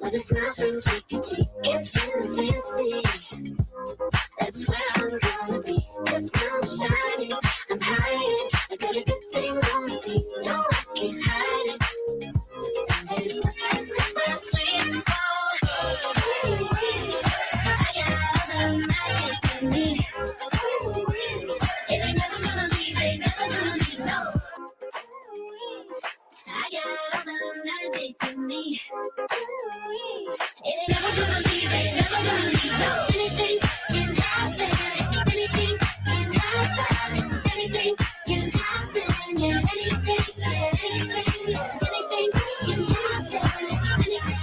With a smile from cheek to cheek, get feeling fancy. That's where I'm gonna be. 'Cause now I'm shining, I'm hiding. I got a good thing on me. No, I can't hide it. There's nothing in my sleep. I got all the magic in me. It ain't never gonna leave, ain't never gonna leave, no. I got all the magic in me. It ain't never gonna leave, ain't never gonna leave, no. Anything can happen, anything can happen, anything can happen, yeah, anything, yeah, anything, yeah, anything can happen, anything.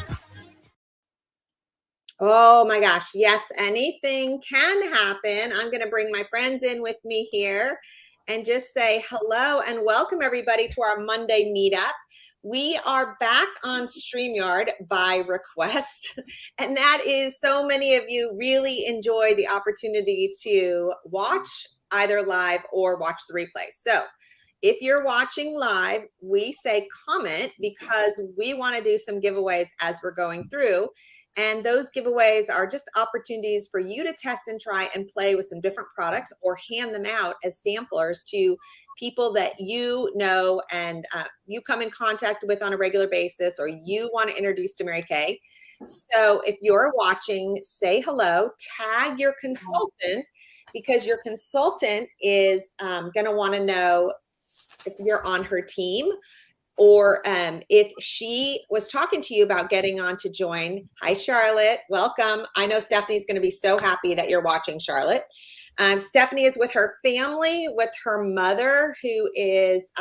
Oh my gosh, yes, anything can happen. I'm going to bring my friends in with me here and just say hello and welcome everybody to our Monday meetup. We are back on StreamYard by request, and that is so many of you really enjoy the opportunity to watch either live or watch the replay. So if you're watching live, we say comment because we want to do some giveaways as we're going through. And those giveaways are just opportunities for you to test and try and play with some different products or hand them out as samplers to people that you know and you come in contact with on a regular basis or you want to introduce to Mary Kay. So if you're watching, say hello, tag your consultant because your consultant is going to want to know if you're on her team. Or if she was talking to you about getting on to join. Hi, Charlotte. Welcome. I know Stephanie's going to be so happy that you're watching, Charlotte. Stephanie is with her family, with her mother, who is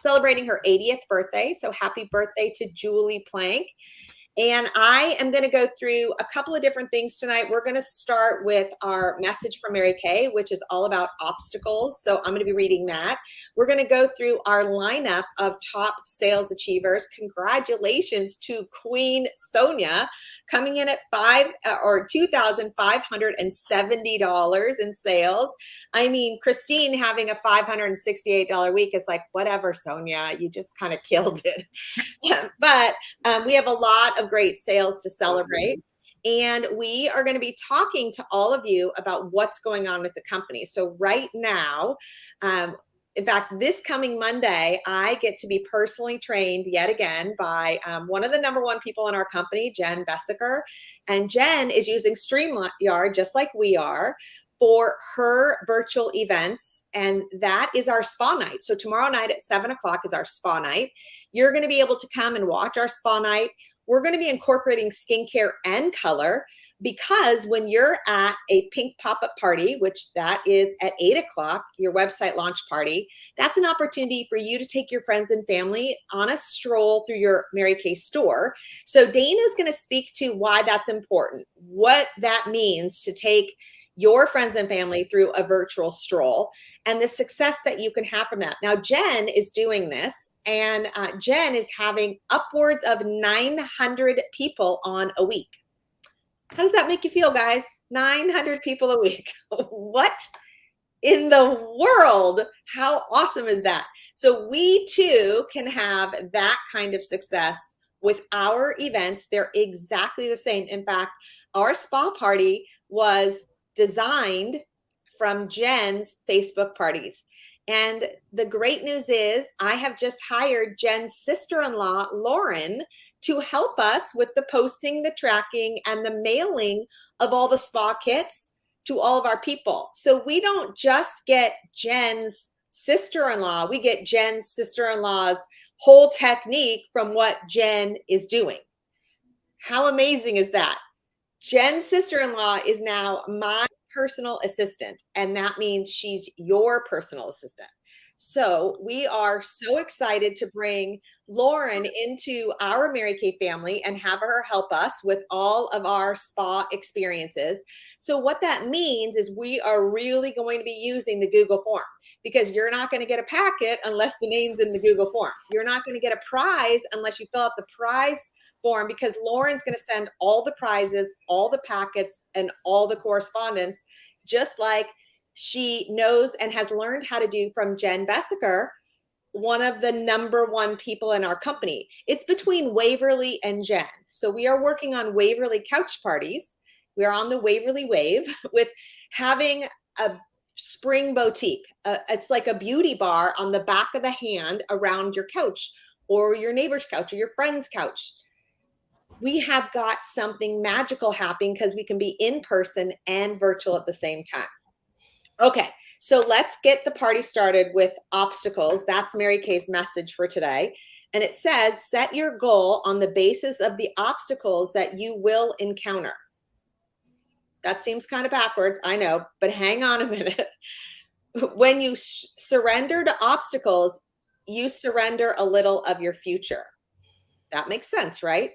celebrating her 80th birthday. So happy birthday to Julie Plank. And I am going to go through a couple of different things tonight. We're going to start with our message from Mary Kay, which is all about obstacles. So I'm going to be reading that. We're going to go through our lineup of top sales achievers. Congratulations to Queen Sonia coming in at $2,570 in sales. I mean, Christine having a $568 week is like, whatever, Sonia, you just kind of killed it. But we have a lot of great sales to celebrate. And we are going to be talking to all of you about what's going on with the company. So right now, in fact, this coming Monday, I get to be personally trained yet again by one of the #1 people in our company, Jen Bessiker. And Jen is using StreamYard just like we are for her virtual events, and that is our spa night. So tomorrow night at 7 o'clock is our spa night. You're going to be able to come and watch our spa night. We're going to be incorporating skincare and color because when you're at a pink pop-up party, which that is at 8 o'clock, your website launch party, that's an opportunity for you to take your friends and family on a stroll through your Mary Kay store. So Dana is going to speak to why that's important, what that means to take your friends and family through a virtual stroll and the success that you can have from that. Now, Jen is doing this, and Jen is having upwards of 900 people on a week. How does that make you feel, guys? 900 people a week. What in the world? How awesome is that? So we too can have that kind of success with our events. They're exactly the same. In fact, our spa party was designed from Jen's Facebook parties. And the great news is I have just hired Jen's sister-in-law, Lauren, to help us with the posting, the tracking, and the mailing of all the spa kits to all of our people. So we don't just get Jen's sister-in-law, we get Jen's sister-in-law's whole technique from what Jen is doing. How amazing is that? Jen's sister-in-law is now my personal assistant, and that means she's your personal assistant. So we are so excited to bring Lauren into our Mary Kay family and have her help us with all of our spa experiences. So what that means is we are really going to be using the Google form because you're not going to get a packet unless the name's in the Google form. You're not going to get a prize unless you fill out the prize form because Lauren's going to send all the prizes, all the packets, and all the correspondence, just like she knows and has learned how to do from Jen Bessiker one of the number one people in our company. It's between Waverly and Jen. So we are working on Waverly couch parties. We are on the Waverly wave with having a spring boutique. It's like a beauty bar on the back of the hand around your couch or your neighbor's couch or your friend's couch. We have got something magical happening because we can be in person and virtual at the same time. Okay, so let's get the party started with obstacles. That's Mary Kay's message for today. And it says, set your goal on the basis of the obstacles that you will encounter. That seems kind of backwards, I know, but hang on a minute. When you surrender to obstacles, you surrender a little of your future. That makes sense, right?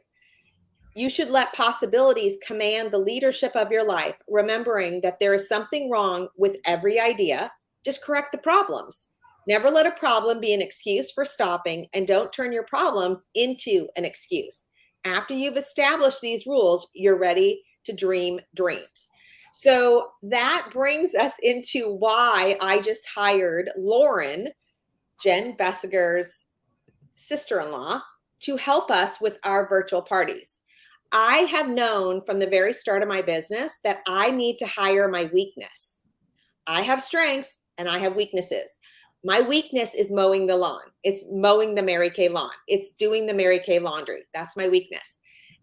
You should let possibilities command the leadership of your life, remembering that there is something wrong with every idea. Just correct the problems. Never let a problem be an excuse for stopping, and don't turn your problems into an excuse. After you've established these rules, you're ready to dream dreams. So that brings us into why I just hired Lauren, Jen Bessiger's sister-in-law, to help us with our virtual parties. I have known from the very start of my business that I need to hire my weakness. I have strengths and I have weaknesses. My weakness is mowing the lawn. It's mowing the Mary Kay lawn. It's doing the Mary Kay laundry. That's my weakness.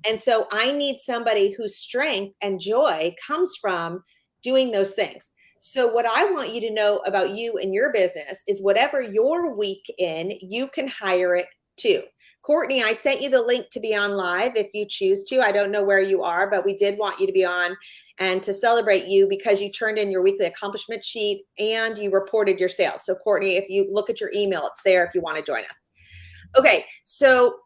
And so I need somebody whose strength and joy comes from doing those things. So what I want you to know about you and your business is whatever you're weak in, you can hire it too. Courtney, I sent you the link to be on live if you choose to. I don't know where you are, but we did want you to be on and to celebrate you because you turned in your weekly accomplishment sheet and you reported your sales. So Courtney, if you look at your email, it's there if you want to join us. Okay, so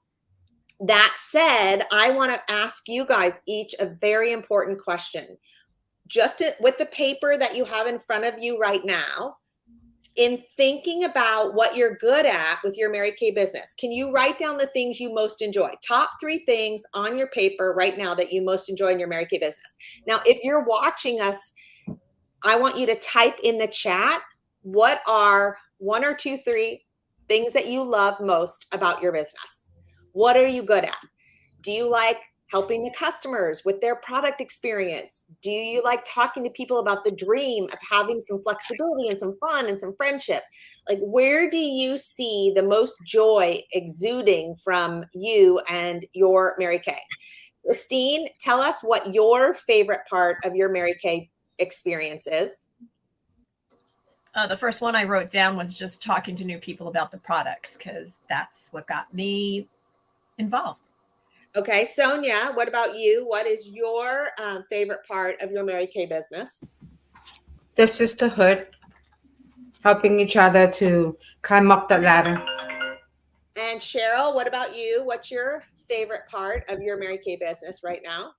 that said, I want to ask you guys each a very important question. Just with the paper that you have in front of you right now, in thinking about what you're good at with your Mary Kay business, can you write down the things you most enjoy? Top 3 things on your paper right now that you most enjoy in your Mary Kay business. Now, if you're watching us, I want you to type in the chat, what are 1 or 2, 3 things that you love most about your business? What are you good at? Do you like helping the customers with their product experience? Do you like talking to people about the dream of having some flexibility and some fun and some friendship? Like, where do you see the most joy exuding from you and your Mary Kay? Christine, tell us what your favorite part of your Mary Kay experience is. The first one I wrote down was just talking to new people about the products, because that's what got me involved. Okay, Sonia, what about you? What is your favorite part of your Mary Kay business? The sisterhood, helping each other to climb up the ladder. And Cheryl, what about you? What's your favorite part of your Mary Kay business right now?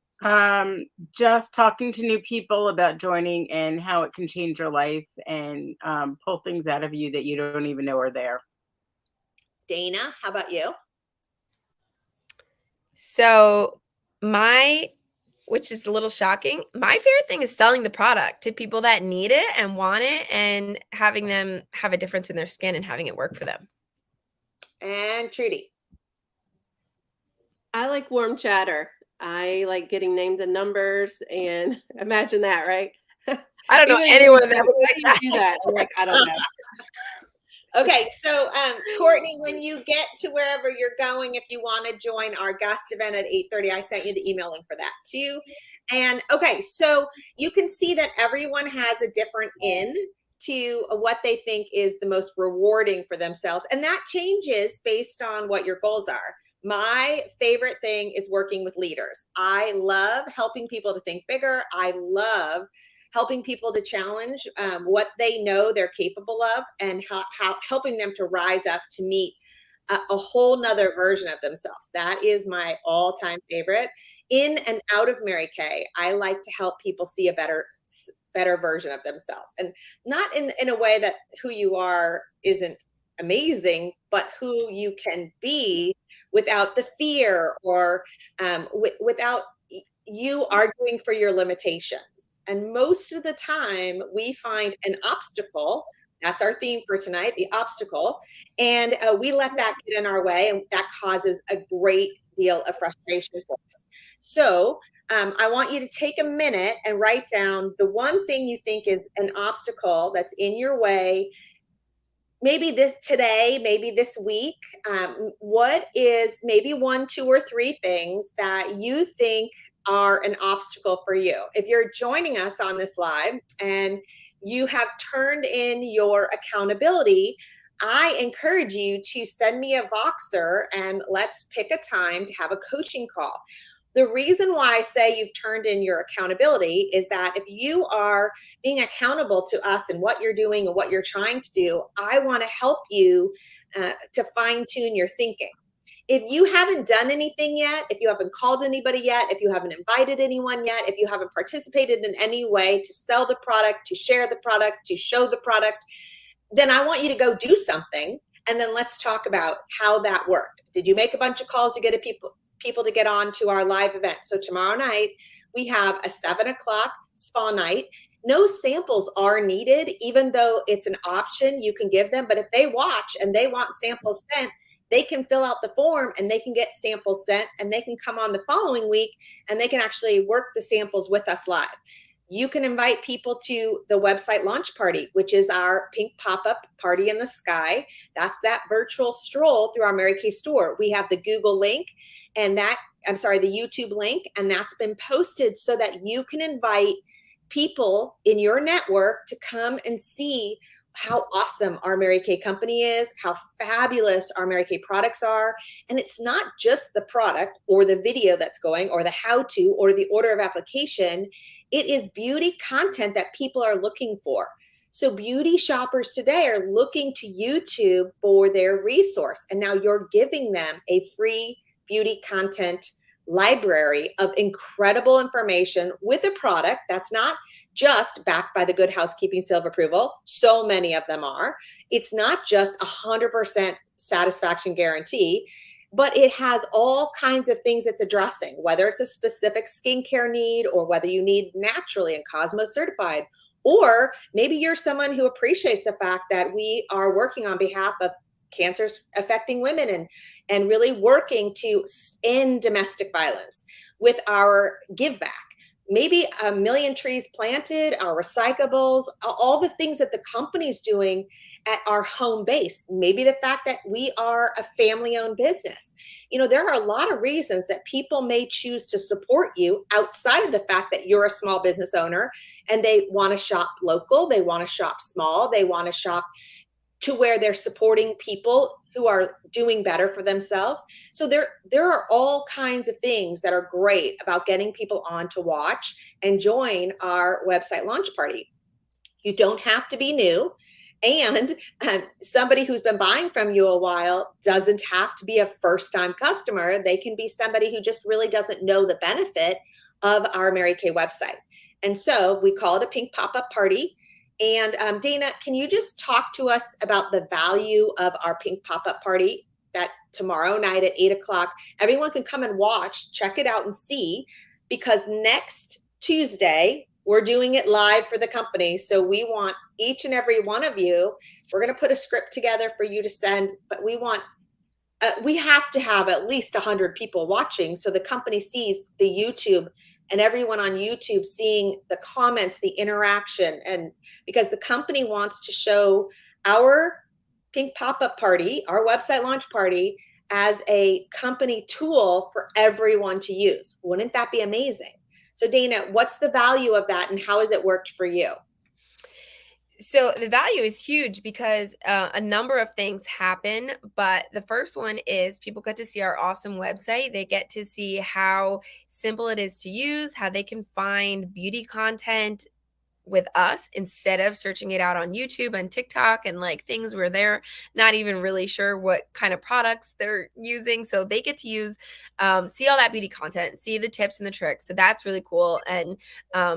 Just talking to new people about joining and how it can change your life and pull things out of you that you don't even know are there. Dana, how about you? So which is a little shocking, my favorite thing is selling the product to people that need it and want it, and having them have a difference in their skin and having it work for them. And Trudy. I like warm chatter. I like getting names and numbers, and imagine that, right? I don't know anyone that would like that. Do that. I'm like, I don't know. Okay, so Courtney, when you get to wherever you're going, if you want to join our guest event at 8:30, I sent you the email link for that too. And okay, so you can see that everyone has a different in to what they think is the most rewarding for themselves. And that changes based on what your goals are. My favorite thing is working with leaders. I love helping people to think bigger. I love helping people to challenge what they know they're capable of, and how helping them to rise up to meet a whole nother version of themselves. That is my all-time favorite. In and out of Mary Kay, I like to help people see a better version of themselves, and not in a way that who you are isn't amazing, but who you can be without the fear or without you arguing for your limitations. And most of the time we find an obstacle. That's our theme for tonight, the obstacle. And we let that get in our way, and that causes a great deal of frustration for us. So I want you to take a minute and write down the one thing you think is an obstacle that's in your way. Maybe this today, maybe this week. What is maybe 1, 2, or 3 things that you think are an obstacle for you? If you're joining us on this live and you have turned in your accountability, I encourage you to send me a Voxer and let's pick a time to have a coaching call. The reason why I say you've turned in your accountability is that if you are being accountable to us and what you're doing and what you're trying to do, I want to help you to fine tune your thinking. If you haven't done anything yet, if you haven't called anybody yet, if you haven't invited anyone yet, if you haven't participated in any way to sell the product, to share the product, to show the product, then I want you to go do something. And then let's talk about how that worked. Did you make a bunch of calls to get people to get on to our live event? So tomorrow night, we have a 7 o'clock spa night. No samples are needed, even though it's an option you can give them. But if they watch and they want samples sent, they can fill out the form and they can get samples sent, and they can come on the following week and they can actually work the samples with us live. You can invite people to the website launch party, which is our pink pop-up party in the sky. That's that virtual stroll through our Mary Kay store. We have the Google link and the YouTube link, and that's been posted so that you can invite people in your network to come and see how awesome our Mary Kay company is, how fabulous our Mary Kay products are. And it's not just the product or the video that's going or the how-to or the order of application. It is beauty content that people are looking for. So beauty shoppers today are looking to YouTube for their resource. And now you're giving them a free beauty content library of incredible information with a product that's not just backed by the Good Housekeeping seal of approval. So many of them are. It's not just 100% satisfaction guarantee, but it has all kinds of things it's addressing, whether it's a specific skincare need or whether you need naturally and Cosmos certified, or maybe you're someone who appreciates the fact that we are working on behalf of cancers affecting women and really working to end domestic violence with our give back. Maybe 1 million trees planted, our recyclables, all the things that the company's doing at our home base. Maybe the fact that we are a family-owned business. You know, there are a lot of reasons that people may choose to support you outside of the fact that you're a small business owner and they want to shop local, they want to shop small, they want to shop to where they're supporting people who are doing better for themselves. So there are all kinds of things that are great about getting people on to watch and join our website launch party. You don't have to be new. And somebody who's been buying from you a while doesn't have to be a first-time customer. They can be somebody who just really doesn't know the benefit of our Mary Kay website. And so we call it a pink pop-up party. And Dana, can you just talk to us about the value of our pink pop-up party that tomorrow night at 8 o'clock, everyone can come and watch, check it out and see, because next Tuesday, we're doing it live for the company. So we want each and every one of you, we're going to put a script together for you to send, but we have to have at least 100 people watching. So the company sees the YouTube and everyone on YouTube seeing the comments, the interaction, and because the company wants to show our pink pop-up party, our website launch party, as a company tool for everyone to use. Wouldn't that be amazing? So Dana, what's the value of that and how has it worked for you? So the value is huge because a number of things happen, but the first one is people get to see our awesome website. They get to see how simple it is to use, how they can find beauty content with us instead of searching it out on YouTube and TikTok and like things where they're not even really sure what kind of products they're using. So they get to use, see all that beauty content, see the tips and the tricks. So that's really cool. And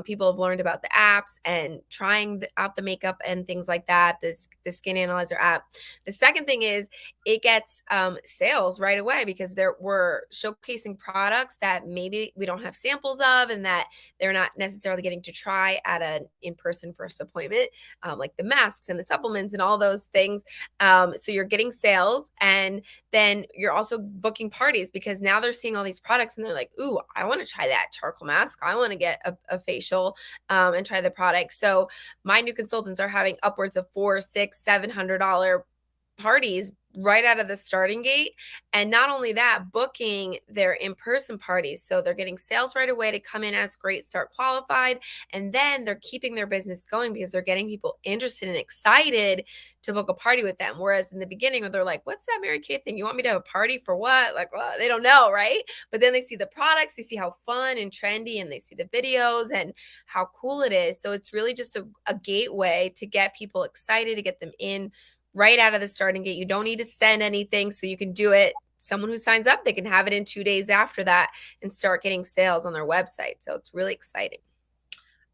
people have learned about the apps and trying out the makeup and things like that, the skin analyzer app. The second thing is it gets sales right away because we're showcasing products that maybe we don't have samples of and that they're not necessarily getting to try at a in-person first appointment, like the masks and the supplements and all those things. So you're getting sales, and then you're also booking parties because now they're seeing all these products and they're like, ooh, I want to try that charcoal mask. I want to get a facial and try the product. So my new consultants are having upwards of $400, $600, $700 parties right out of the starting gate. And not only that, booking their in-person parties. So they're getting sales right away to come in as great, start qualified. And then they're keeping their business going because they're getting people interested and excited to book a party with them. Whereas in the beginning, they're like, what's that Mary Kay thing? You want me to have a party for what? Like, well, they don't know, right? But then they see the products, they see how fun and trendy, and they see the videos and how cool it is. So it's really just a gateway to get people excited, to get them in right out of the starting gate. You don't need to send anything, so you can do it. Someone who signs up, they can have it in 2 days after that and start getting sales on their website. So it's really exciting.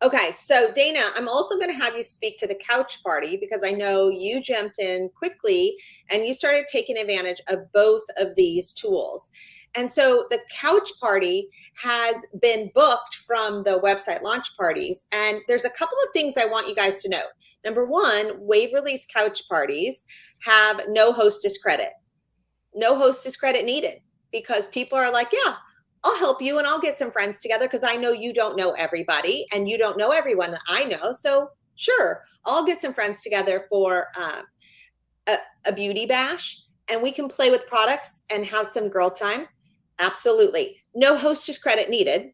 Okay, so Dana, I'm also going to have you speak to the couch party because I know you jumped in quickly and you started taking advantage of both of these tools. And so the couch party has been booked from the website launch parties. And there's a couple of things I want you guys to know. Number one, Waverly's couch parties have no hostess credit. No hostess credit needed because people are like, yeah, I'll help you and I'll get some friends together because I know you don't know everybody and you don't know everyone that I know. So sure, I'll get some friends together for a beauty bash and we can play with products and have some girl time. Absolutely. No hostess credit needed.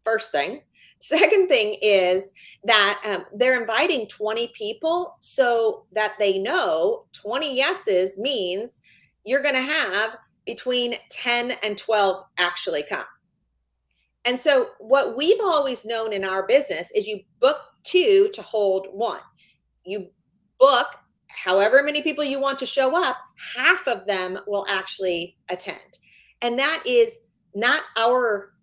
First thing. Second thing is that they're inviting 20 people so that they know 20 yeses means you're going to have between 10 and 12 actually come. And so what we've always known in our business is you book 2 to hold 1. You book however many people you want to show up, half of them will actually attend. And that is not our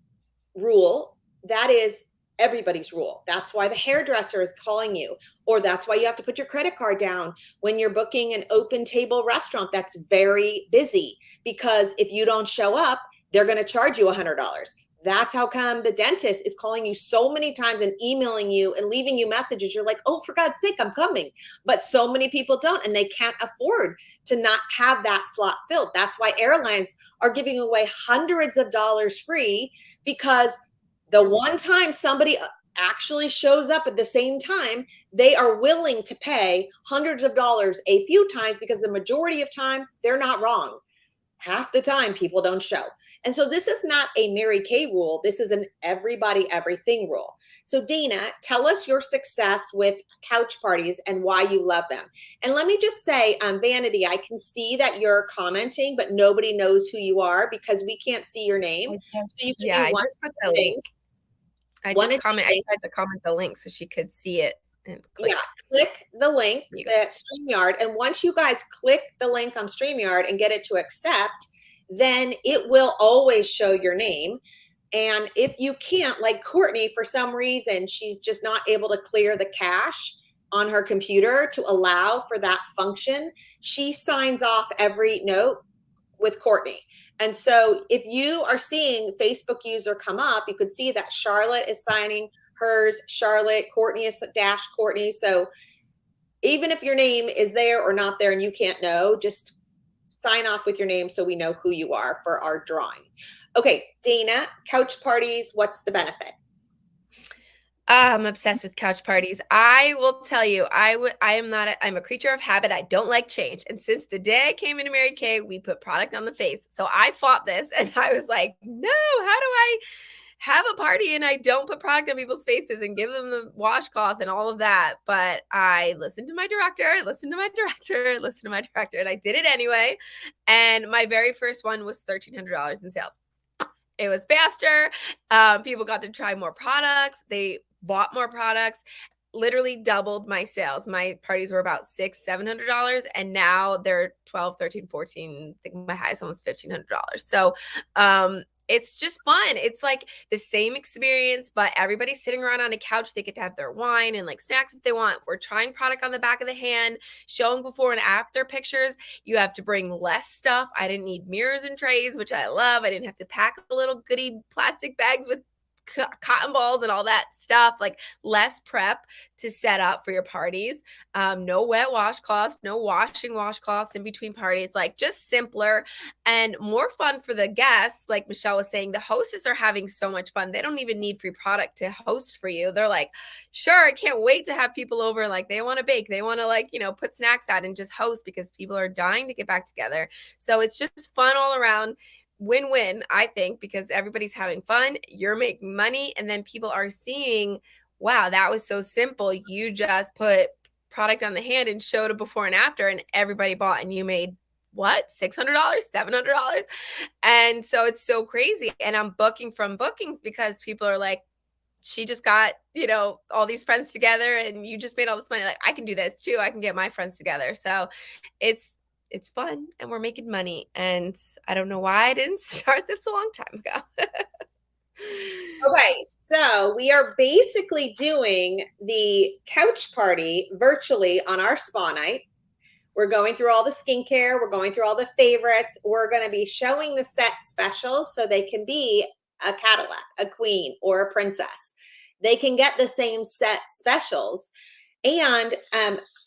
rule. That is everybody's rule. That's why the hairdresser is calling you, or that's why you have to put your credit card down when you're booking an open table restaurant that's very busy, because if you don't show up, they're going to charge you $100. That's how come the dentist is calling you so many times and emailing you and leaving you messages. You're like, oh, for God's sake, I'm coming. But so many people don't, and they can't afford to not have that slot filled. That's why airlines are giving away hundreds of dollars free, because the one time somebody actually shows up at the same time, they are willing to pay hundreds of dollars a few times, because the majority of time they're not wrong. Half the time people don't show. And so this is not a Mary Kay rule. This is an everybody, everything rule. So Dana, tell us your success with couch parties and why you love them. And let me just say, Vanity, I can see that you're commenting, but nobody knows who you are because we can't see your name. So you can do one I just put the things. I One just of comment. two I tried to comment the link so she could see it and click. Yeah, click the link, You the StreamYard. And once you guys click the link on StreamYard and get it to accept, then it will always show your name. And if you can't, like Courtney, for some reason, she's just not able to clear the cache on her computer to allow for that function, she signs off every note with Courtney. And so if you are seeing Facebook user come up, you could see that Charlotte is signing hers, Charlotte, Courtney is dash Courtney. So even if your name is there or not there and you can't know, just sign off with your name so we know who you are for our drawing. Okay, Dana, couch parties, what's the benefit? I'm obsessed with couch parties. I will tell you, I'm a creature of habit. I don't like change. And since the day I came into Mary Kay, we put product on the face. So I fought this and I was like, no, how do I have a party and I don't put product on people's faces and give them the washcloth and all of that? But I listened to my director, and I did it anyway. And my very first one was $1,300 in sales. It was faster. People got to try more products. They bought more products, literally doubled my sales. My parties were about $600-$700, and now they're 12, 13, 14. I think my highest one was $1,500. So it's just fun. It's like the same experience, but everybody's sitting around on a couch. They get to have their wine and like snacks if they want. We're trying product on the back of the hand, showing before and after pictures. You have to bring less stuff. I didn't need mirrors and trays, which I love. I didn't have to pack a little goodie plastic bags with cotton balls and all that stuff, like less prep to set up for your parties. No wet washcloths, no washing washcloths in between parties, like just simpler and more fun for the guests. Like Michelle was saying, the hostess are having so much fun. They don't even need free product to host for you. They're like, sure, I can't wait to have people over. Like they want to bake, they want to like, put snacks out and just host because people are dying to get back together. So it's just fun all around. Win-win, I think, because everybody's having fun, you're making money, and then people are seeing, wow, that was so simple. You just put product on the hand and showed a before and after, and everybody bought, and you made what, $600, $700? And so it's so crazy. And I'm booking from bookings because people are like, she just got, all these friends together and you just made all this money. Like, I can do this too. I can get my friends together. So it's fun and we're making money. And I don't know why I didn't start this a long time ago. Okay, so we are basically doing the couch party virtually on our spa night. We're going through all the skincare. We're going through all the favorites. We're going to be showing the set specials so they can be a Cadillac, a queen, or a princess. They can get the same set specials. And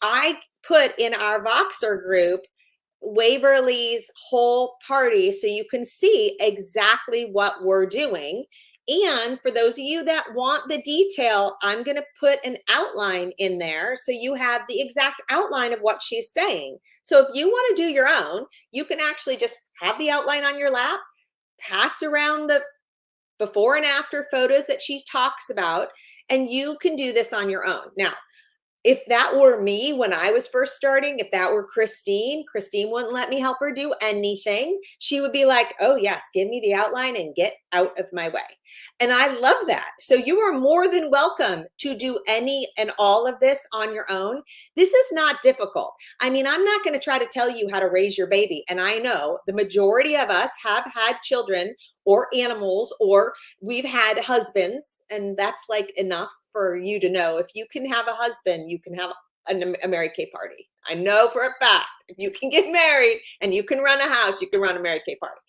I put in our Voxer group Waverly's whole party so you can see exactly what we're doing. And for those of you that want the detail, I'm going to put an outline in there so you have the exact outline of what she's saying. So if you want to do your own, you can actually just have the outline on your lap, pass around the before and after photos that she talks about, and you can do this on your own. Now, if that were me when I was first starting, if that were Christine wouldn't let me help her do anything. She would be like, oh yes, give me the outline and get out of my way. And I love that. So you are more than welcome to do any and all of this on your own. This is not difficult. I mean, I'm not going to try to tell you how to raise your baby. And I know the majority of us have had children or animals, or we've had husbands, and that's like enough for you to know if you can have a husband, you can have a Mary Kay party. I know for a fact, if you can get married and you can run a house, you can run a Mary Kay party.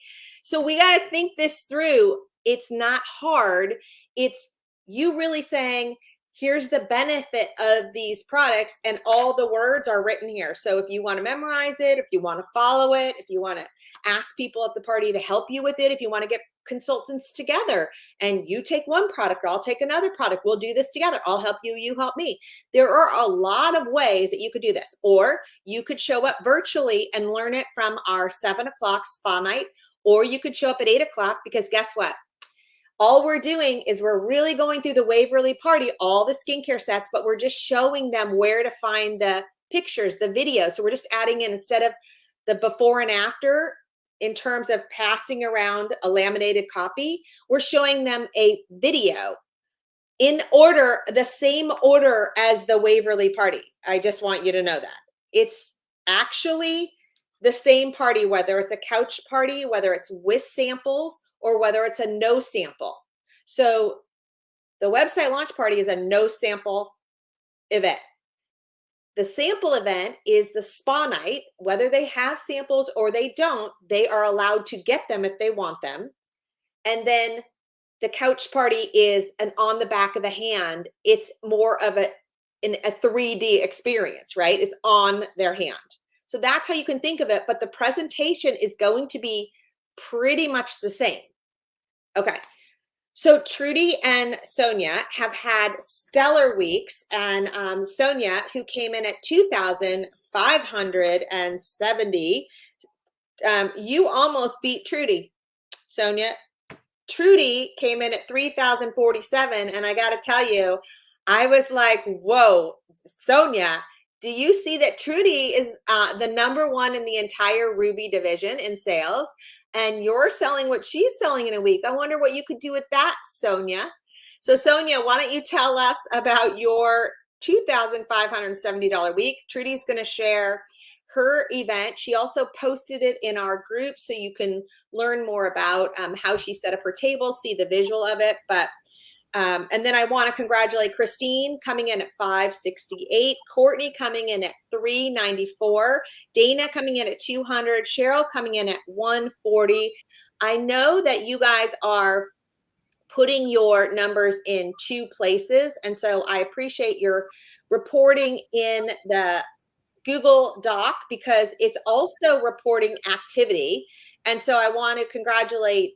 So we got to think this through. It's not hard. It's you really saying, here's the benefit of these products, and all the words are written here. So if you want to memorize it, if you want to follow it, if you want to ask people at the party to help you with it, if you want to get consultants together and you take one product or I'll take another product, we'll do this together. I'll help you, you help me. There are a lot of ways that you could do this, or you could show up virtually and learn it from our 7 o'clock spa night, or you could show up at 8 o'clock, because guess what? All we're doing is we're really going through the Waverly party, all the skincare sets, but we're just showing them where to find the pictures, the videos. So we're just adding in, instead of the before and after, in terms of passing around a laminated copy, we're showing them a video in order, the same order as the Waverly party. I just want you to know that. It's actually the same party, whether it's a couch party, whether it's with samples, or whether it's a no sample. So the website launch party is a no sample event. The sample event is the spa night. Whether they have samples or they don't, they are allowed to get them if they want them. And then the couch party is an on the back of the hand. It's more of a 3D experience, right? It's on their hand. So that's how you can think of it. But the presentation is going to be pretty much the same. Okay. So Trudy and Sonia have had stellar weeks, and Sonia, who came in at 2,570, you almost beat Trudy, Sonia. Trudy came in at 3,047, and I got to tell you, I was like, whoa, Sonia, do you see that Trudy is the #1 in the entire Ruby division in sales? And you're selling what she's selling in a week. I wonder what you could do with that, Sonia. So Sonia, why don't you tell us about your $2,570 week? Trudy's going to share her event. She also posted it in our group so you can learn more about how she set up her table, see the visual of it. But and then I want to congratulate Christine coming in at 568, Courtney coming in at 394, Dana coming in at 200, Cheryl coming in at 140. I know that you guys are putting your numbers in 2 places. And so I appreciate your reporting in the Google Doc because it's also reporting activity. And so I want to congratulate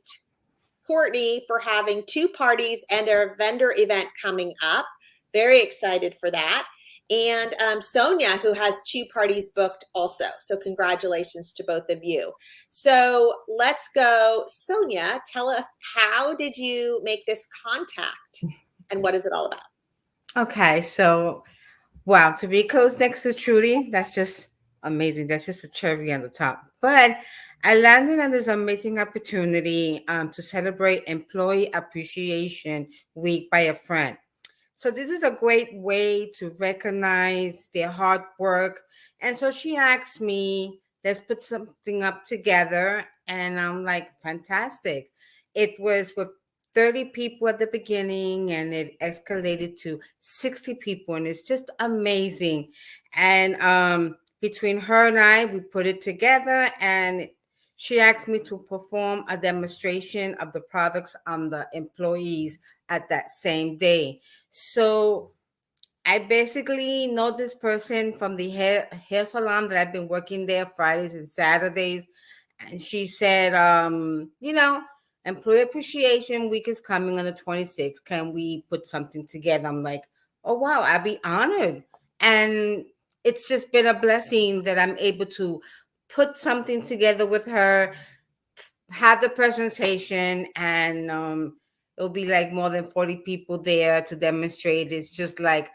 Courtney for having 2 parties and a vendor event coming up. Very excited for that. And Sonia, who has 2 parties booked also. So congratulations to both of you. So let's go. Sonia, tell us, how did you make this contact and what is it all about? Okay, so wow, to be close next to Trudy, that's just amazing. That's just a cherry on the top. But I landed on this amazing opportunity to celebrate Employee Appreciation Week by a friend. So this is a great way to recognize their hard work. And so she asked me, let's put something up together. And I'm like, fantastic. It was with 30 people at the beginning and it escalated to 60 people. And it's just amazing. And between her and I, we put it together and she asked me to perform a demonstration of the products on the employees at that same day. So I basically know this person from the hair salon that I've been working there Fridays and Saturdays. And she said, Employee Appreciation Week is coming on the 26th. Can we put something together? I'm like, oh, wow, I'd be honored. And it's just been a blessing that I'm able to put something together with her, have the presentation, and it'll be like more than 40 people there to demonstrate. It's just like,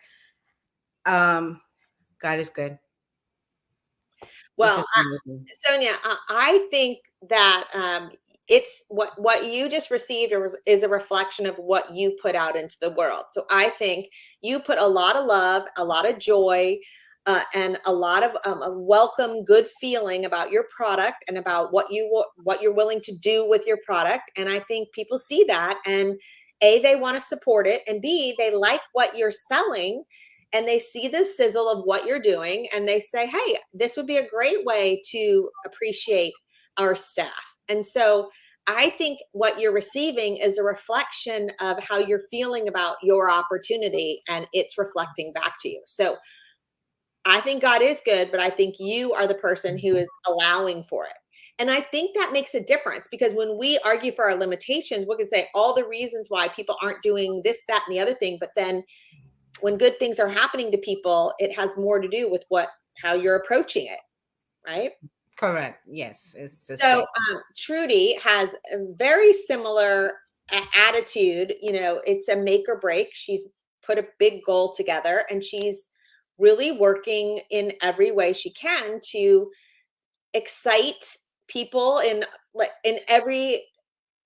God is good. Well, Sonia, I think that it's what you just received is a reflection of what you put out into the world. So I think you put a lot of love, a lot of joy, and a lot of a welcome, good feeling about your product and about what you're willing to do with your product. And I think people see that, and A, they want to support it, and B, they like what you're selling. And they see the sizzle of what you're doing and they say, hey, this would be a great way to appreciate our staff. And so I think what you're receiving is a reflection of how you're feeling about your opportunity and it's reflecting back to you. So I think God is good, but I think you are the person who is allowing for it. And I think that makes a difference because when we argue for our limitations, we can say all the reasons why people aren't doing this, that, and the other thing. But then when good things are happening to people, it has more to do with how you're approaching it, right? Correct. Yes. So Trudy has a very similar attitude. It's a make or break. She's put a big goal together and she's really working in every way she can to excite people in every,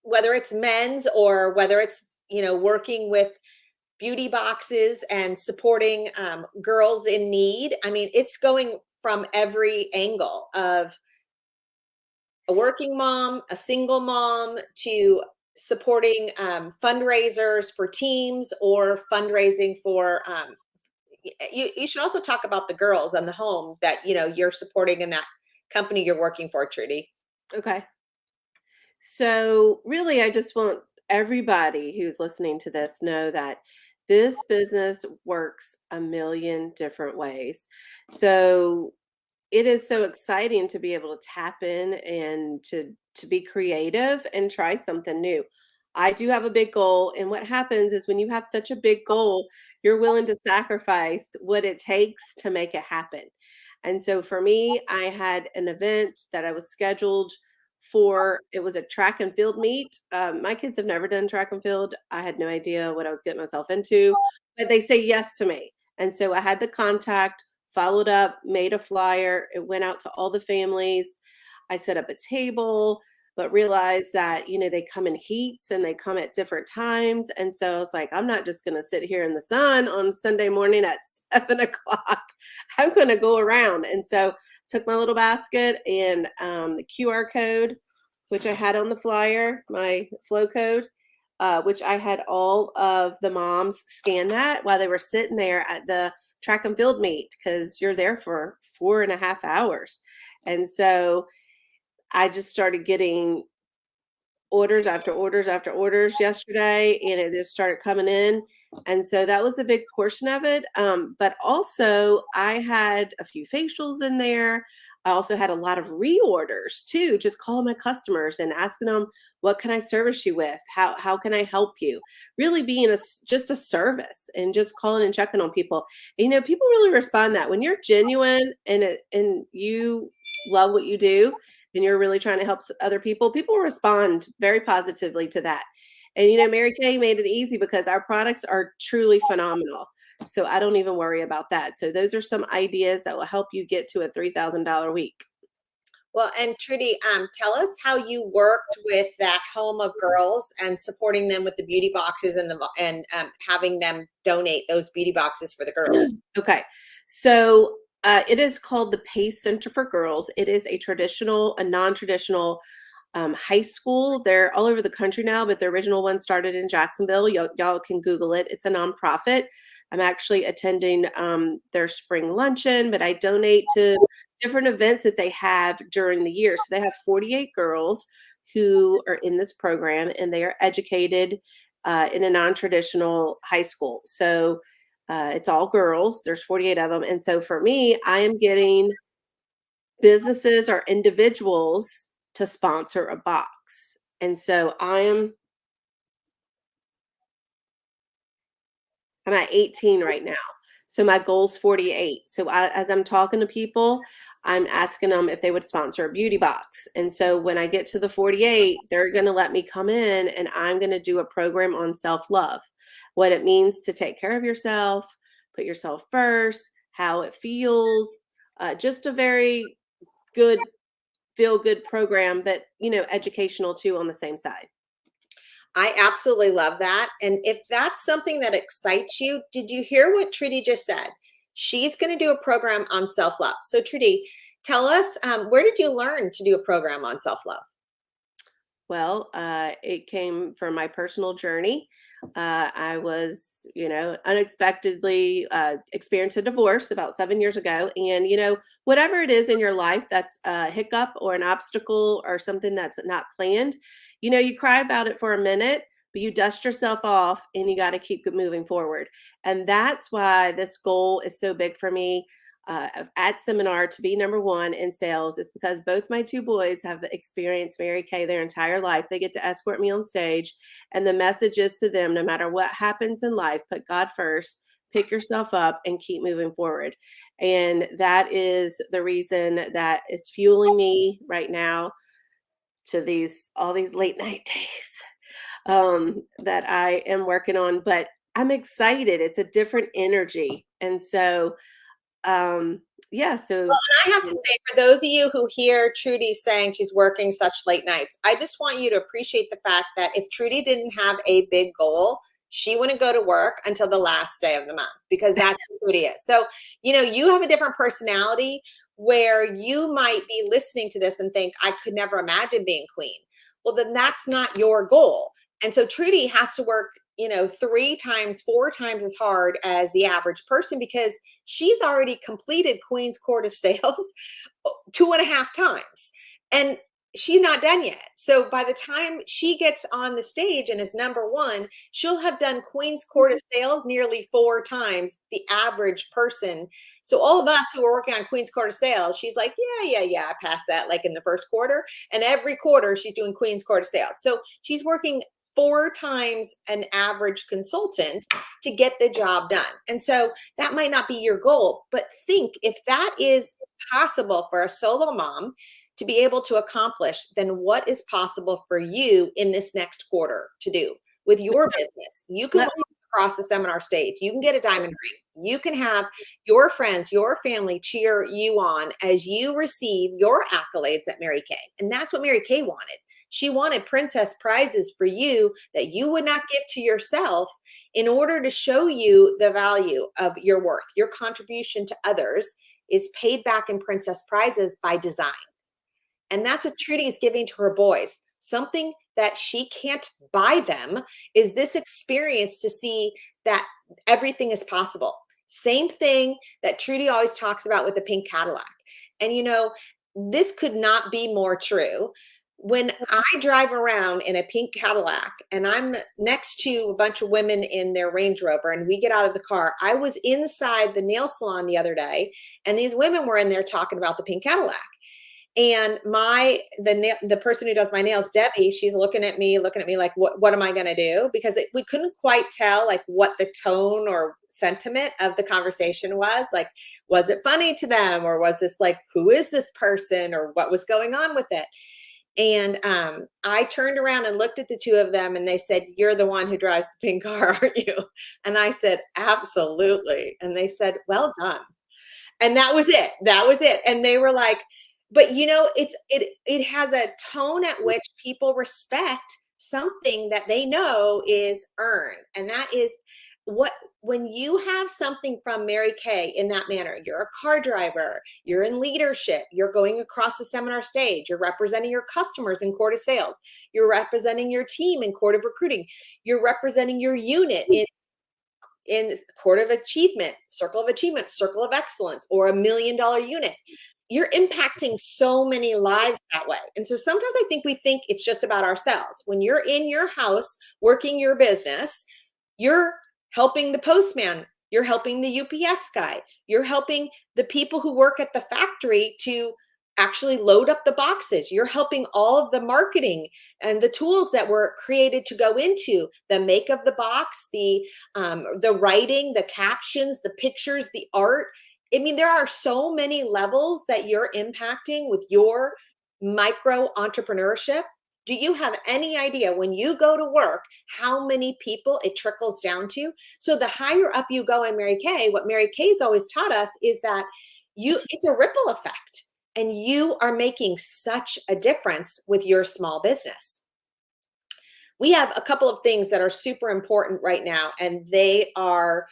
whether it's men's or whether it's, working with beauty boxes and supporting girls in need. I mean, it's going from every angle of a working mom, a single mom, to supporting fundraisers for teams or fundraising for you should also talk about the girls and the home that you're supporting in that company you're working for, Trudy. Okay. So really, I just want everybody who's listening to this know that this business works a million different ways. So it is so exciting to be able to tap in and to be creative and try something new. I do have a big goal, and what happens is when you have such a big goal, you're willing to sacrifice what it takes to make it happen. And so for me, I had an event that I was scheduled for. It was a track and field meet. My kids have never done track and field. I had no idea what I was getting myself into, but they say yes to me. And so I had the contact, followed up, made a flyer. It went out to all the families. I set up a table, but realized that, they come in heats and they come at different times. And so I was like, I'm not just going to sit here in the sun on Sunday morning at 7:00. I'm going to go around. And so took my little basket and the QR code, which I had on the flyer, my flow code, which I had all of the moms scan that while they were sitting there at the track and field meet, because you're there for 4.5 hours. And so I just started getting orders after orders after orders yesterday, and it just started coming in. And so that was a big portion of it. But also, I had a few facials in there. I also had a lot of reorders too, just calling my customers and asking them, what can I service you with? How can I help you? Really being just a service and just calling and checking on people. And, people really respond that when you're genuine and you love what you do and you're really trying to help other people respond very positively to that. And Mary Kay made it easy because our products are truly phenomenal. So I don't even worry about that. So those are some ideas that will help you get to a $3,000 week. Well, and Trudy, tell us how you worked with that home of girls and supporting them with the beauty boxes and having them donate those beauty boxes for the girls. Okay, so it is called the Pace Center for Girls. It is a non-traditional high school. They're all over the country now, but the original one started in Jacksonville. Y'all can Google it. It's a nonprofit. I'm actually attending their spring luncheon, but I donate to different events that they have during the year. So they have 48 girls who are in this program, and they are educated in a non-traditional high school. So it's all girls. There's 48 of them. And so for me, I am getting businesses or individuals to sponsor a box. And so I'm at 18 right now. So my goal's 48. So as I'm talking to people, I'm asking them if they would sponsor a beauty box. And so when I get to the 48, they're going to let me come in and I'm going to do a program on self-love, what it means to take care of yourself, put yourself first, how it feels, just a very good, feel good program, but educational too on the same side. I absolutely love that. And if that's something that excites you, did you hear what Trudy just said? She's going to do a program on self-love. So Trudy, tell us, where did you learn to do a program on self-love? Well, it came from my personal journey. I was, unexpectedly experienced a divorce about 7 years ago. And, whatever it is in your life that's a hiccup or an obstacle or something that's not planned, you cry about it for a minute, but you dust yourself off and you got to keep moving forward. And that's why this goal is so big for me. At seminar to be number one in sales is because both my two boys have experienced Mary Kay their entire life. They get to escort me on stage, and the message is to them, no matter what happens in life, put God first, pick yourself up, and keep moving forward. And that is the reason that is fueling me right now to all these late night days that I am working on. But I'm excited. It's a different energy. And so yeah, so Well, and I have to say, for those of you who hear Trudy saying she's working such late nights, I just want you to appreciate the fact that if Trudy didn't have a big goal, she wouldn't go to work until the last day of the month, because that's who Trudy is. So, you have a different personality where you might be listening to this and think, I could never imagine being queen. Well, then that's not your goal. And so Trudy has to work 3 times, 4 times as hard as the average person, because she's already completed Queen's Court of Sales 2.5 times. And she's not done yet. So by the time she gets on the stage and is number one, she'll have done Queen's Court of Sales nearly 4 times the average person. So all of us who are working on Queen's Court of Sales, she's like, yeah, I passed that like in the first quarter. And every quarter she's doing Queen's Court of Sales. So she's working 4 times an average consultant to get the job done. And so that might not be your goal, but think if that is possible for a solo mom to be able to accomplish, then what is possible for you in this next quarter to do with your business? You can walk across the seminar stage. You can get a diamond ring. You can have your friends, your family cheer you on as you receive your accolades at Mary Kay. And that's what Mary Kay wanted. She wanted princess prizes for you that you would not give to yourself in order to show you the value of your worth. Your contribution to others is paid back in princess prizes by design. And that's what Trudy is giving to her boys. Something that she can't buy them is this experience to see that everything is possible. Same thing that Trudy always talks about with the pink Cadillac. And this could not be more true. when I drive around in a pink Cadillac and I'm next to a bunch of women in their Range Rover and we get out of the car, I was inside the nail salon the other day and these women were in there talking about the pink Cadillac. And the person who does my nails, Debbie, she's looking at me like, what am I going to do? Because we couldn't quite tell like what the tone or sentiment of the conversation was. Like, was it funny to them? Or was this like, who is this person? Or what was going on with it? And I turned around and looked at the two of them and they said, you're the one who drives the pink car, aren't you? And I said, absolutely. And they said, well done. And that was it. That was it. And they were like, but you know, it has a tone at which people respect something that they know is earned. And that is when you have something from Mary Kay in that manner, you're a car driver, you're in leadership, you're going across the seminar stage, you're representing your customers in court of sales, you're representing your team in court of recruiting, you're representing your unit in court of achievement, circle of excellence, or $1 million unit. You're impacting so many lives that way. And so sometimes I think we think it's just about ourselves. When you're in your house working your business, you're helping the postman, you're helping the UPS guy, you're helping the people who work at the factory to actually load up the boxes. You're helping all of the marketing and the tools that were created to go into the make of the box, the writing, the captions, the pictures, the art. I mean, there are so many levels that you're impacting with your micro entrepreneurship. Do you have any idea when you go to work, how many people it trickles down to? So the higher up you go in Mary Kay, what Mary Kay's always taught us is that it's a ripple effect and you are making such a difference with your small business. We have a couple of things that are super important right now, and they are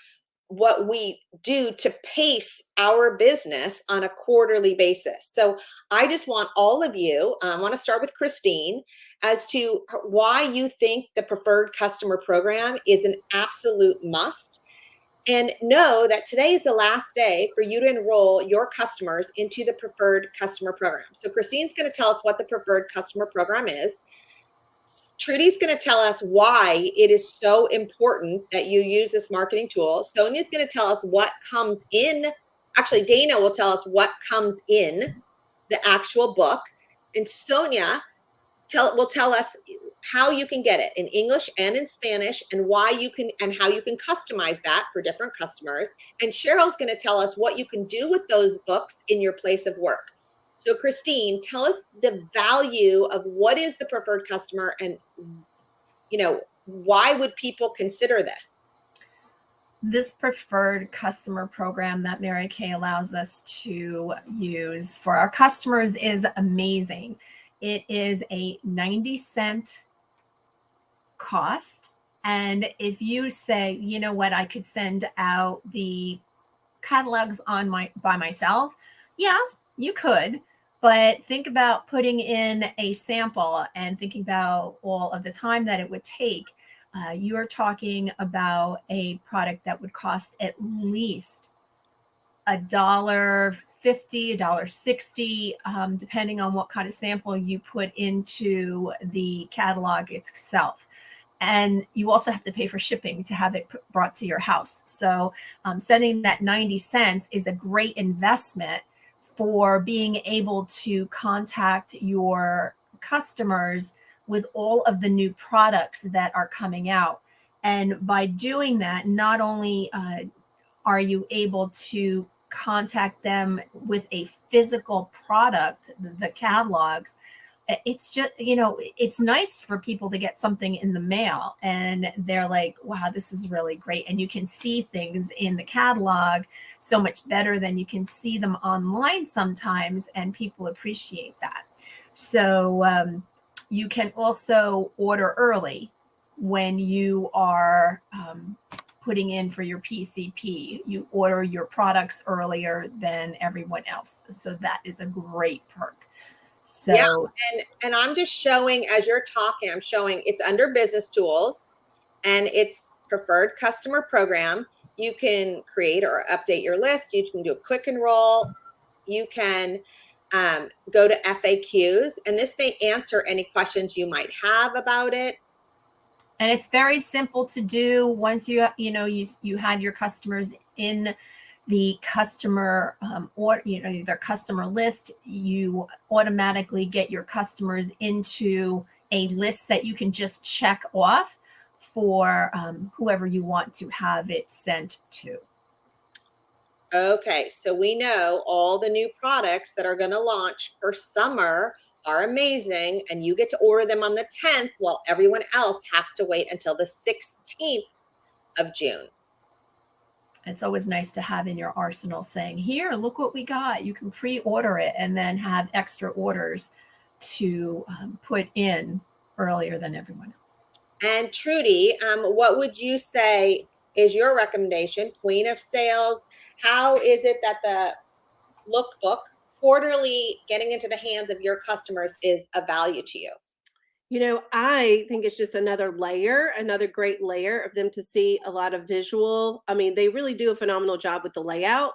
what we do to pace our business on a quarterly basis. So I just want all of you, I want to start with Christine, as to why you think the preferred customer program is an absolute must. And know that today is the last day for you to enroll your customers into the preferred customer program. So Christine's going to tell us what the preferred customer program is. Trudy's going to tell us why it is so important that you use this marketing tool. Sonia's going to tell us what comes in. Actually, Dana will tell us what comes in the actual book. And Sonia will tell us how you can get it in English and in Spanish, and why you can, and how you can customize that for different customers. And Cheryl's going to tell us what you can do with those books in your place of work. So Christine, tell us the value of what is the preferred customer, and why would people consider this? This preferred customer program that Mary Kay allows us to use for our customers is amazing. It is a 90-cent cost. And if you say, you know what, I could send out the catalogs by myself, yes, you could. But think about putting in a sample and thinking about all of the time that it would take. You are talking about a product that would cost at least $1.50, $1.60, depending on what kind of sample you put into the catalog itself. And you also have to pay for shipping to have it brought to your house. So sending that 90 cents is a great investment for being able to contact your customers with all of the new products that are coming out. And by doing that, not only are you able to contact them with a physical product, the catalogs, it's just, it's nice for people to get something in the mail and they're like, wow, this is really great. And you can see things in the catalog so much better than you can see them online sometimes. And people appreciate that. So you can also order early when you are putting in for your PCP. You order your products earlier than everyone else. So that is a great perk. So yeah, and I'm just showing, as you're talking, I'm showing it's under business tools and it's preferred customer program. You can create or update your list. You can do a quick enroll. You can go to FAQs, and this may answer any questions you might have about it. And it's very simple to do. Once you have your customers in the customer or their customer list, you automatically get your customers into a list that you can just check off for whoever you want to have it sent to. Okay, so we know all the new products that are going to launch for summer are amazing, and you get to order them on the 10th while everyone else has to wait until the 16th of June. It's always nice to have in your arsenal saying, here, look what we got. You can pre-order it and then have extra orders to put in earlier than everyone else. And Trudy, what would you say is your recommendation, Queen of Sales? How is it that the lookbook quarterly getting into the hands of your customers is a value to you? I think it's just another great layer of them to see a lot of visual. I mean, they really do a phenomenal job with the layout,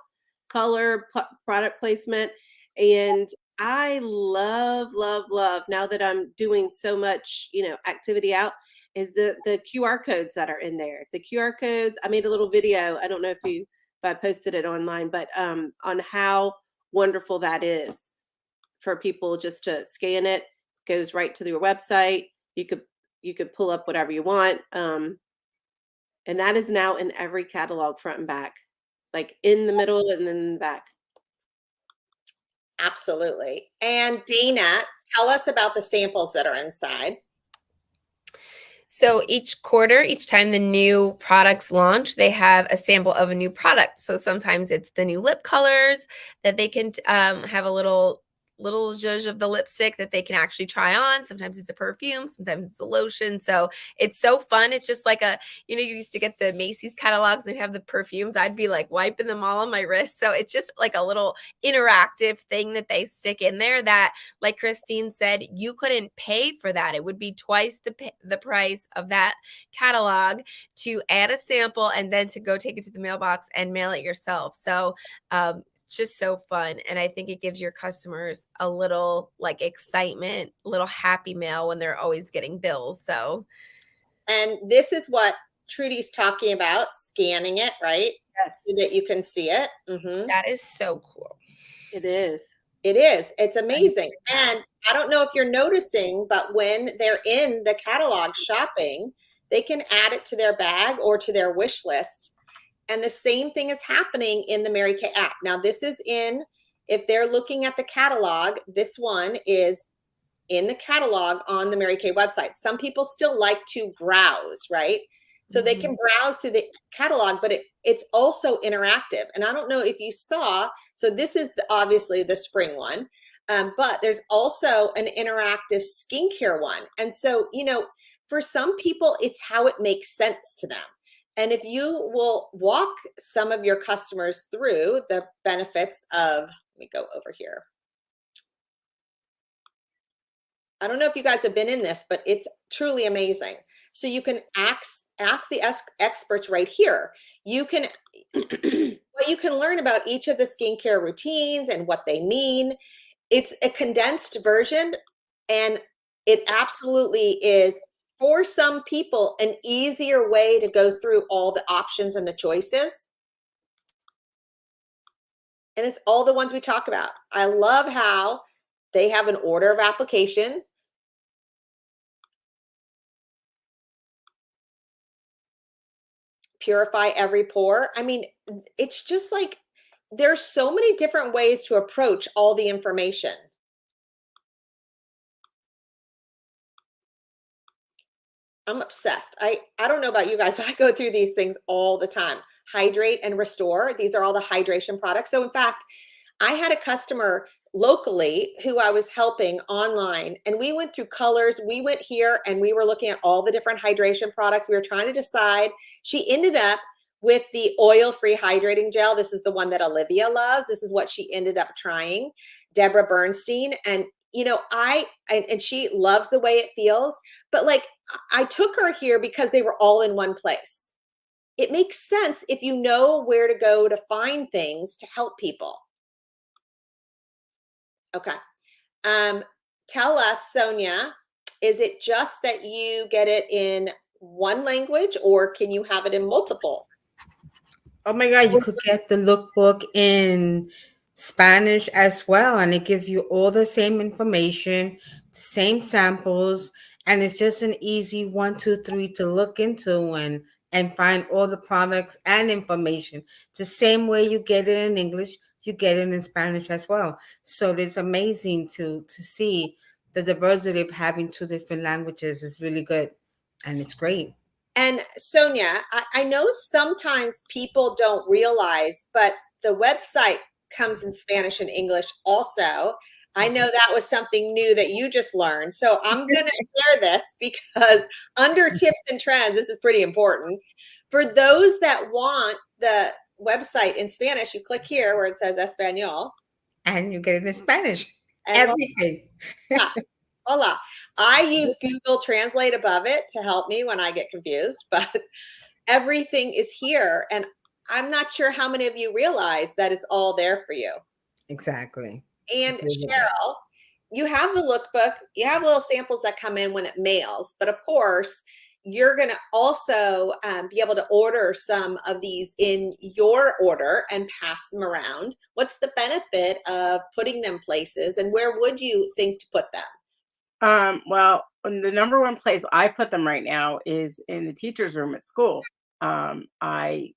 color, product placement. And I love, love, love, now that I'm doing so much, activity out, is the QR codes that are in there. The QR codes, I made a little video. I don't know if I posted it online, but on how wonderful that is for people just to scan it. Goes right to your website. You could pull up whatever you want. And that is now in every catalog, front and back, like in the middle and then in the back. Absolutely. And Dana, tell us about the samples that are inside. So each quarter, each time the new products launch, they have a sample of a new product. So sometimes it's the new lip colors that they can have a little zhuzh of the lipstick that they can actually try on. Sometimes it's a perfume, sometimes it's a lotion. So it's so fun. It's just like you used to get the Macy's catalogs and they have the perfumes. I'd be like wiping them all on my wrist. So it's just like a little interactive thing that they stick in there that, like Christine said, you couldn't pay for that. It would be twice the price of that catalog to add a sample and then to go take it to the mailbox and mail it yourself. So it's just so fun. And I think it gives your customers a little like excitement, a little happy mail when they're always getting bills. So, and this is what Trudy's talking about, scanning it, right? Yes. So that you can see it. Mm-hmm. That is so cool. It is. It is. It's amazing. And I don't know if you're noticing, but when they're in the catalog shopping, they can add it to their bag or to their wish list. And the same thing is happening in the Mary Kay app. Now, this is if they're looking at the catalog, this one is in the catalog on the Mary Kay website. Some people still like to browse, right? So they can browse through the catalog, but it's also interactive. And I don't know if you saw, so this is obviously the spring one, but there's also an interactive skincare one. And so, for some people, it's how it makes sense to them. And if you will walk some of your customers through the benefits of, let me go over here. I don't know if you guys have been in this, but it's truly amazing. So you can ask the experts right here. What you can learn about each of the skincare routines and what they mean. It's a condensed version, and it absolutely is, for some people, an easier way to go through all the options and the choices. And it's all the ones we talk about. I love how they have an order of application. Purify every pore. I mean, it's just like there's so many different ways to approach all the information. I'm obsessed. I don't know about you guys, but I go through these things all the time. Hydrate and restore. These are all the hydration products. So in fact, I had a customer locally who I was helping online, and we went through colors. We went here and we were looking at all the different hydration products. We were trying to decide. She ended up with the oil-free hydrating gel. This is the one that Olivia loves. This is what she ended up trying, Deborah Bernstein. And and she loves the way it feels, but like I took her here because they were all in one place. It makes sense if you know where to go to find things to help people. Okay. Tell us, Sonia, is it just that you get it in one language, or can you have it in multiple? Oh my God, you could get the lookbook in Spanish as well, and it gives you all the same information, the same samples, and it's just an easy 1, 2, 3 to look into and find all the products and information. The same way you get it in English, you get it in Spanish as well. So it's amazing to see the diversity of having 2 different languages is really good, and it's great. And Sonia, I know sometimes people don't realize, but the website comes in Spanish and English also. I know that was something new that you just learned. So I'm going to share this because under tips and trends, this is pretty important. For those that want the website in Spanish, you click here where it says Espanol. And you get it in Spanish. And Everything. yeah, hola. I use Google Translate above it to help me when I get confused, but everything is here. And I'm not sure how many of you realize that it's all there for you. Exactly. And It's really good. Cheryl, you have the lookbook, you have little samples that come in when it mails, but of course, you're going to also be able to order some of these in your order and pass them around. What's the benefit of putting them places, and where would you think to put them? Well, the number one place I put them right now is in the teacher's room at school. I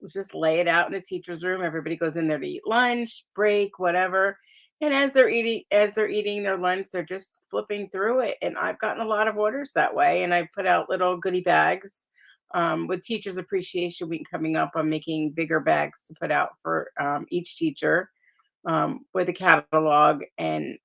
just lay it out in the teacher's room. Everybody goes in there to eat lunch, break, whatever. And as they're eating their lunch, they're just flipping through it. And I've gotten a lot of orders that way. And I put out little goodie bags. With Teachers Appreciation Week coming up, I'm making bigger bags to put out for each teacher with a catalog and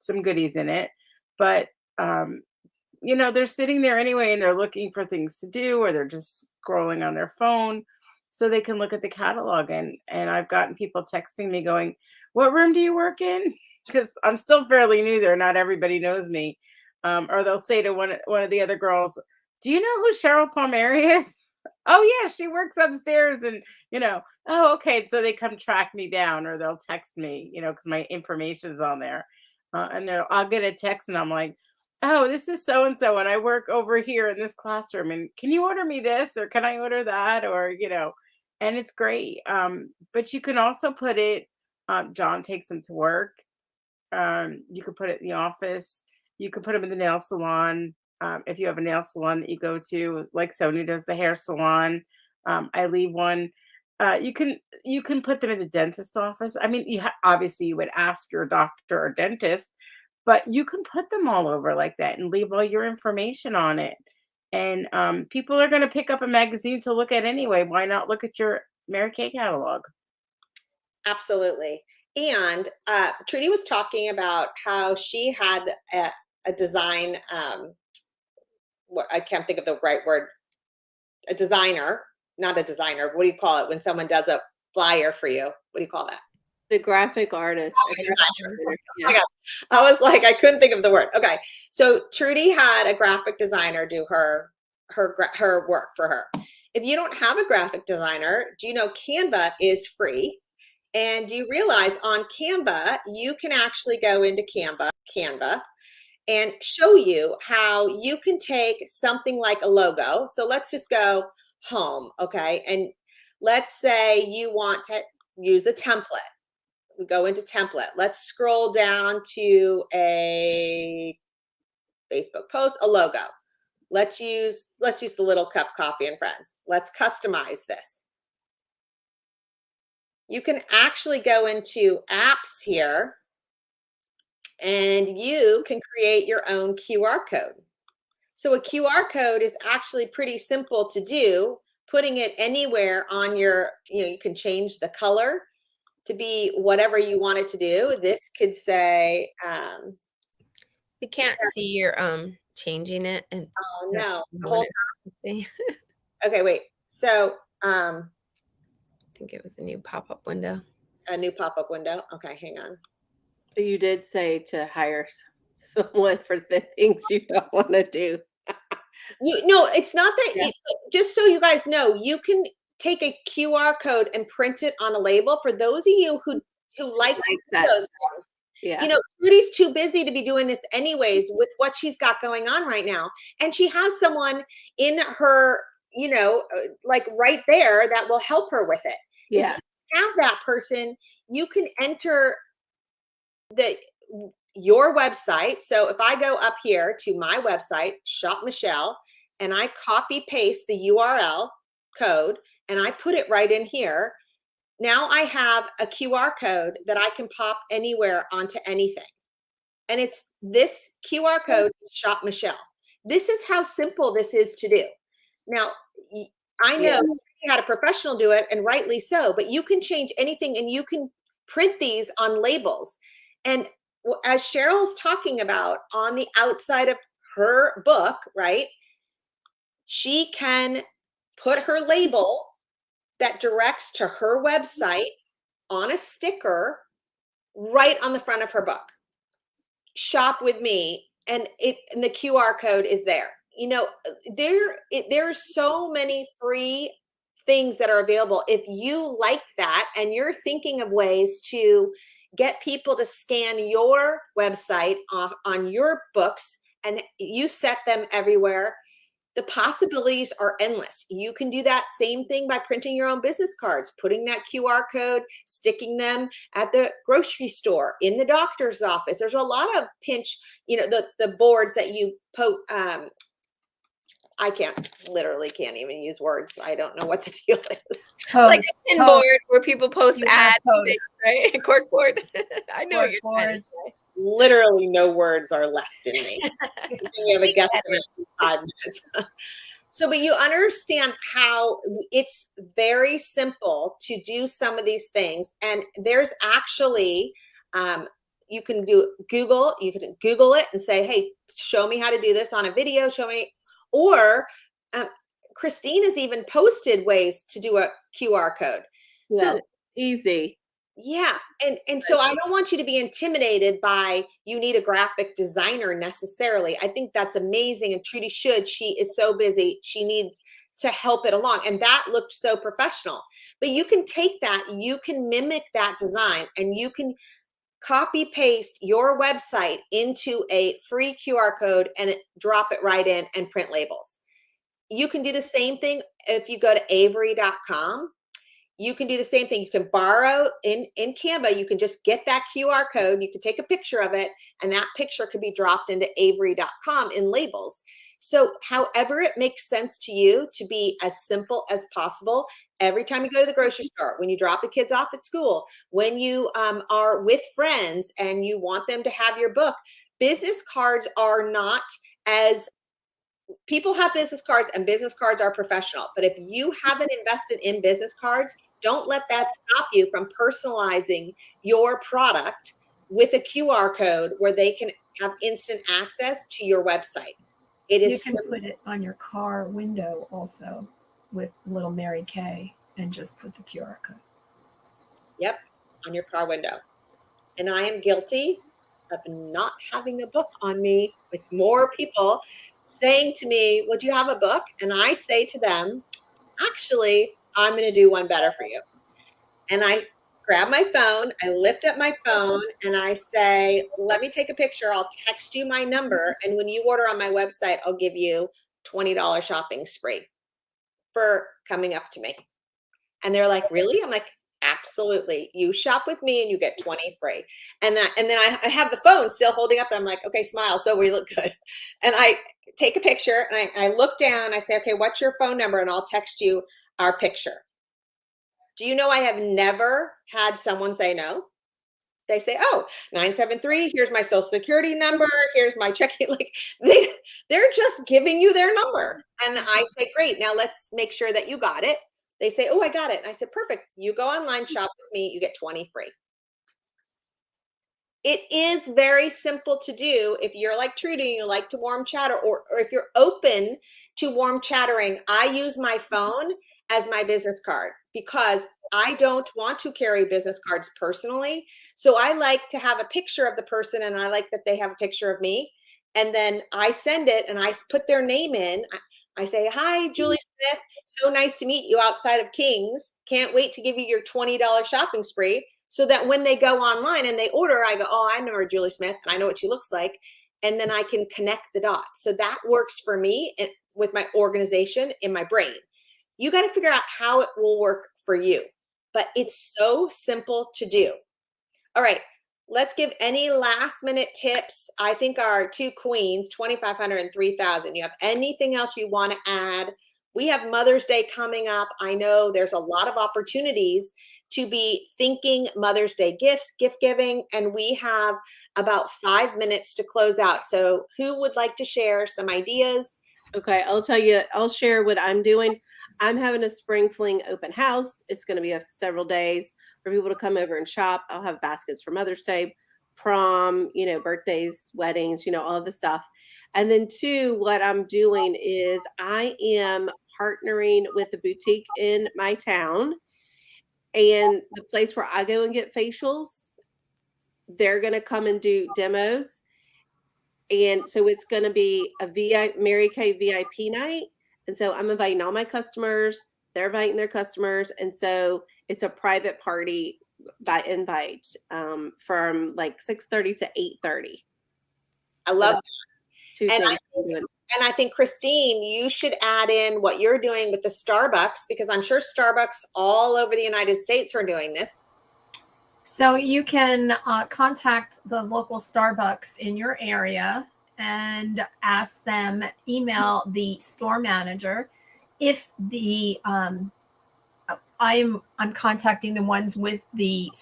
some goodies in it. But they're sitting there anyway and they're looking for things to do, or they're just scrolling on their phone so they can look at the catalog. And I've gotten people texting me going, "What room do you work in?" Because I'm still fairly new there. Not everybody knows me. Or they'll say to one of the other girls, "Do you know who Cheryl Palmieri is?" "Oh yeah, she works upstairs." And "Oh, okay." So they come track me down, or they'll text me, because my information's on there. And I'll get a text and I'm like, "Oh, this is so and so, and I work over here in this classroom. And can you order me this, or can I order that?" And it's great. But you can also put it. John takes them to work. You could put it in the office. You could put them in the nail salon. If you have a nail salon that you go to, like Sonia does the hair salon. I leave one. You can put them in the dentist office. I mean, obviously you would ask your doctor or dentist, but you can put them all over like that and leave all your information on it. And people are going to pick up a magazine to look at anyway. Why not look at your Mary Kay catalog? Absolutely. And Trudy was talking about how she had a design, what I can't think of the right word, a designer, not a designer. What do you call it when someone does a flyer for you? What do you call that? The graphic artist. Oh my God. I was like, I couldn't think of the word. Okay. So Trudy had a graphic designer do her work for her. If you don't have a graphic designer, do you know Canva is free? And do you realize on Canva, you can actually go into Canva and show you how you can take something like a logo. So let's just go home. Okay. And let's say you want to use a template. We go into template. Let's scroll down to a Facebook post, a logo. Let's use the Little Cup Coffee and Friends. Let's customize this. You can actually go into apps here and you can create your own QR code. So a QR code is actually pretty simple to do, putting it anywhere on your, you can change the color to be whatever you want it to do. This could say, We can't see your changing it. And oh no, the whole time. Okay, wait. So I think it was a new pop-up window. a new pop-up window. Okay, hang on. But you did say to hire someone for the things you don't want to do. No, it's not that. Yeah. Just so you guys know, you can take a QR code and print it on a label. For those of you who like that those things, Yeah. You know, Trudy's too busy to be doing this anyways with what she's got going on right now. And she has someone in her, you know, like right there that will help her with it. Yeah. If you have that person, you can enter your website. So if I go up here to my website, Shop Michelle, and I copy paste the URL code and I put it right in here, now I have a QR code that I can pop anywhere onto anything. And it's this QR code, Shop Michelle. This is how simple this is to do. Now, I know you had a professional do it, and rightly so, but you can change anything and you can print these on labels. And as Cheryl's talking about on the outside of her book, right? She can put her label that directs to her website on a sticker right on the front of her book. Shop with me, and the QR code is there. You know, there's so many free things that are available. If you like that and you're thinking of ways to get people to scan your website off on your books and you set them everywhere, the possibilities are endless. You can do that same thing by printing your own business cards, putting that QR code, sticking them at the grocery store, in the doctor's office. There's a lot of pinch, you know, the boards that you I literally can't even use words. I don't know what the deal is. Like a pin board where people post ads, things, right? Cork board. I know what you're trying to say. Literally no words are left in me. You have a guest in 5 minutes. So, but you understand how it's very simple to do some of these things. And there's actually, you can Google it and say, hey, show me how to do this on a video, show me. Or Christine has even posted ways to do a QR code. Yeah, so easy. Yeah. And so I don't want you to be intimidated by you need a graphic designer necessarily. I think that's amazing. And Trudy should. She is so busy. She needs to help it along. And that looked so professional. But you can take that, you can mimic that design, and you can copy paste your website into a free QR code and drop it right in and print labels. You can do the same thing if you go to avery.com. You can do the same thing. You can borrow in Canva. You can just get that QR code. You can take a picture of it, and that picture could be dropped into avery.com in labels. So however it makes sense to you, to be as simple as possible. Every time you go to the grocery store, when you drop the kids off at school, when you are with friends and you want them to have your book, business cards are not as people have business cards, and business cards are professional. But if you haven't invested in business cards, don't let that stop you from personalizing your product with a QR code where they can have instant access to your website. It is You can put it on your car window also with little Mary Kay and just put the QR code. Yep, on your car window. And I am guilty of not having a book on me, with more people saying to me, well, do you have a book? And I say to them, actually, I'm going to do one better for you. And I grab my phone, I lift up my phone, and I say, let me take a picture. I'll text you my number. And when you order on my website, I'll give you $20 shopping spree for coming up to me. And they're like, really? I'm like, absolutely. You shop with me and you get 20 free. And then I have the phone still holding up. And I'm like, okay, smile. So we look good. And I take a picture and I look down. I say, okay, what's your phone number? And I'll text you our picture. Do you know I have never had someone say no? They say, oh, 973, here's my social security number, here's my checking. Like they're just giving you their number. And I say, great, now let's make sure that you got it. They say, oh, I got it. And I said, perfect. You go online, shop with me, you get 20 free. It is very simple to do if you're like Trudy and you like to warm chatter, or if you're open to warm chattering. I use my phone as my business card because I don't want to carry business cards personally. So I like to have a picture of the person, and I like that they have a picture of me. And then I send it and I put their name in. I say, hi, Julie Smith. So nice to meet you outside of King's. Can't wait to give you your $20 shopping spree. so that when they go online and they order, I go, oh, I know her, Julie Smith, and I know what she looks like. And then I can connect the dots. So that works for me with my organization in my brain. You got to figure out how it will work for you, but it's so simple to do. All right, let's give any last minute tips. I think our two queens, 2,500 and 3,000. You have anything else you want to add? We have Mother's Day coming up. I know there's a lot of opportunities to be thinking Mother's Day gifts, gift giving, and we have about 5 minutes to close out. So who would like to share some ideas? Okay, I'll share what I'm doing. I'm having a spring fling open house. It's going to be several days for people to come over and shop. I'll have baskets for Mother's Day, prom, birthdays, weddings, all of the stuff. And then two, what I'm doing is I am partnering with a boutique in my town, and the place where I go and get facials, they're going to come and do demos. And so it's going to be a Mary Kay VIP night. And so I'm inviting all my customers. They're inviting their customers. And so it's a private party by invite from like 6:30 to 8:30. I love two and things. And I think, Christine, you should add in what you're doing with the Starbucks, because I'm sure Starbucks all over the United States are doing this. So you can contact the local Starbucks in your area and ask them, email the store manager. If the I'm contacting the ones with the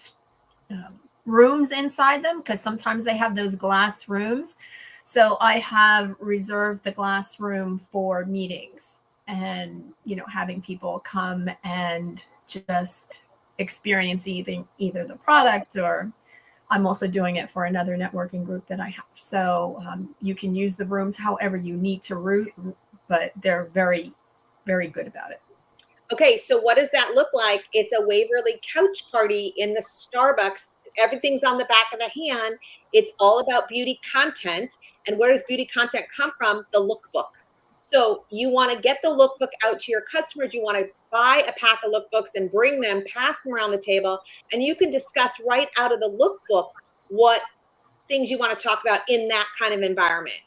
rooms inside them, because sometimes they have those glass rooms. So I have reserved the glass room for meetings and, having people come and just experience either the product, or I'm also doing it for another networking group that I have. So you can use the rooms however you need to route, but they're very, very good about it. Okay, so what does that look like? It's a Waverly couch party in the Starbucks. Everything's on the back of the hand. It's all about beauty content. And where does beauty content come from? The lookbook. So you want to get the lookbook out to your customers. You want to buy a pack of lookbooks and bring them, pass them around the table, and you can discuss right out of the lookbook what things you want to talk about in that kind of environment.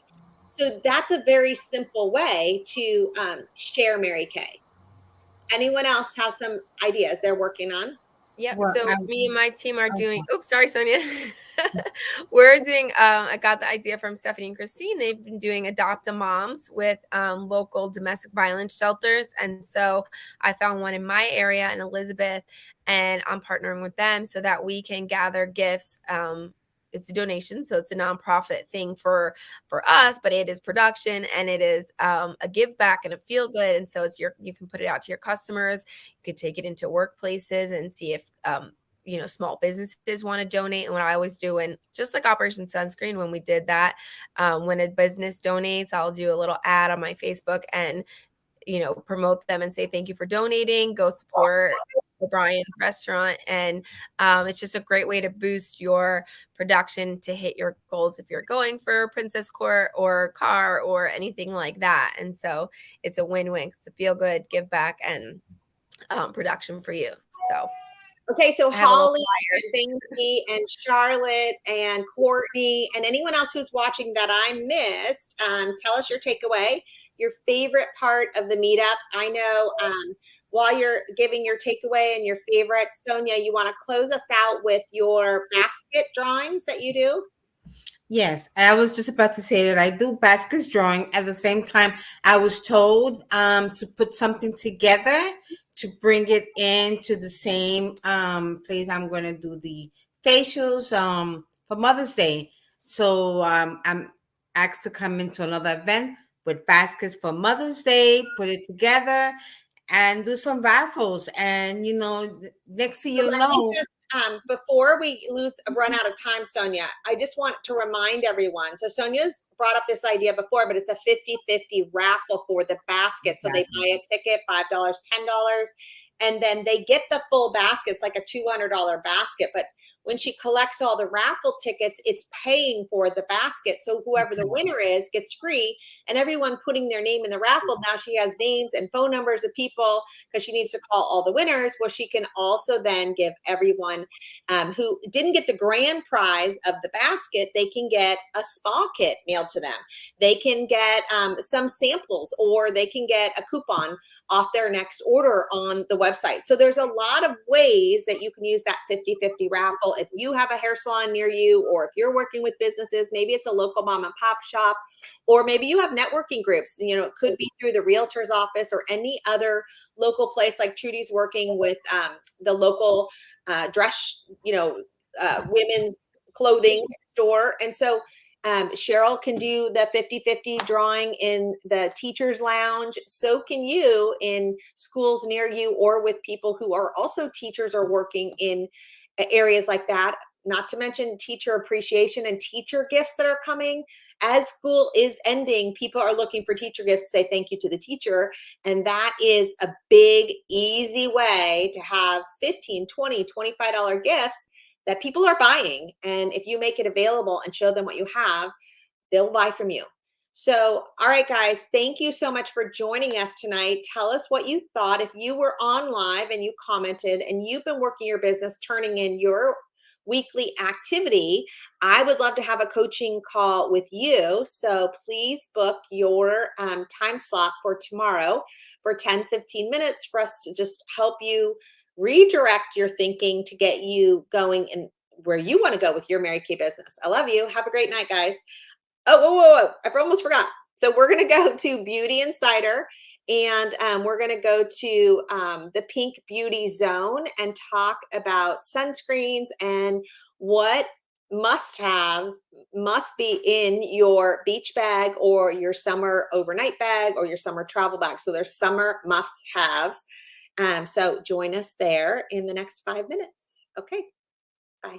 So that's a very simple way to share Mary Kay. Anyone else have some ideas they're working on? Yep. Well, So me and my team are doing, oops, sorry, Sonia. We're doing, I got the idea from Stephanie and Christine. They've been doing Adopt-A-Moms with local domestic violence shelters. And so I found one in my area in Elizabeth, and I'm partnering with them so that we can gather gifts. It's a donation, so it's a nonprofit thing for us, but it is production, and it is a give back and a feel good. And so you can put it out to your customers. You could take it into workplaces and see if small businesses want to donate. And what I always do, and just like Operation Sunscreen, when we did that, when a business donates, I'll do a little ad on my Facebook and promote them and say thank you for donating. Go support O'Brien's restaurant. And it's just a great way to boost your production to hit your goals if you're going for Princess Court or car or anything like that. And so it's a win-win. It's a feel good, give back, and production for you. So okay, so Holly and Banky and Charlotte and Courtney and anyone else who's watching that I missed, tell us your takeaway, your favorite part of the meetup. I know while you're giving your takeaway and your favorites, Sonia, you want to close us out with your basket drawings that you do? Yes, I was just about to say that I do baskets drawing. At the same time, I was told to put something together to bring it into the same place I'm going to do the facials for Mother's Day. So I'm asked to come into another event with baskets for Mother's Day, put it together, and do some raffles. And next thing you know. Before we run out of time, Sonia, I just want to remind everyone. So Sonia's brought up this idea before, but it's a 50-50 raffle for the basket. So they buy a ticket, $5, $10, and then they get the full basket. It's like a $200 basket, but when she collects all the raffle tickets, it's paying for the basket. So whoever the winner is gets free, and everyone putting their name in the raffle. Now she has names and phone numbers of people because she needs to call all the winners. Well, she can also then give everyone who didn't get the grand prize of the basket, they can get a spa kit mailed to them. They can get some samples, or they can get a coupon off their next order on the website. So there's a lot of ways that you can use that 50-50 raffle. If you have a hair salon near you, or if you're working with businesses, maybe it's a local mom and pop shop, or maybe you have networking groups. You know, it could be through the realtor's office or any other local place, like Trudy's working with the local dress, women's clothing store. And so Cheryl can do the 50-50 drawing in the teacher's lounge. So can you in schools near you, or with people who are also teachers or working in areas like that. Not to mention teacher appreciation and teacher gifts that are coming. As school is ending, people are looking for teacher gifts to say thank you to the teacher. And that is a big, easy way to have $15, $20, $25 gifts that people are buying. And if you make it available and show them what you have, they'll buy from you. So, all right, guys, thank you so much for joining us tonight. Tell us what you thought. If you were on live and you commented and you've been working your business, turning in your weekly activity, I would love to have a coaching call with you. So please book your time slot for tomorrow for 10-15 minutes for us to just help you redirect your thinking to get you going in where you want to go with your Mary Kay business. I love you. Have a great night, guys. Oh, whoa. I almost forgot. So we're going to go to Beauty Insider, and we're going to go to the Pink Beauty Zone and talk about sunscreens and what must-haves must be in your beach bag or your summer overnight bag or your summer travel bag. So there's summer must-haves. So join us there in the next 5 minutes. Okay, bye.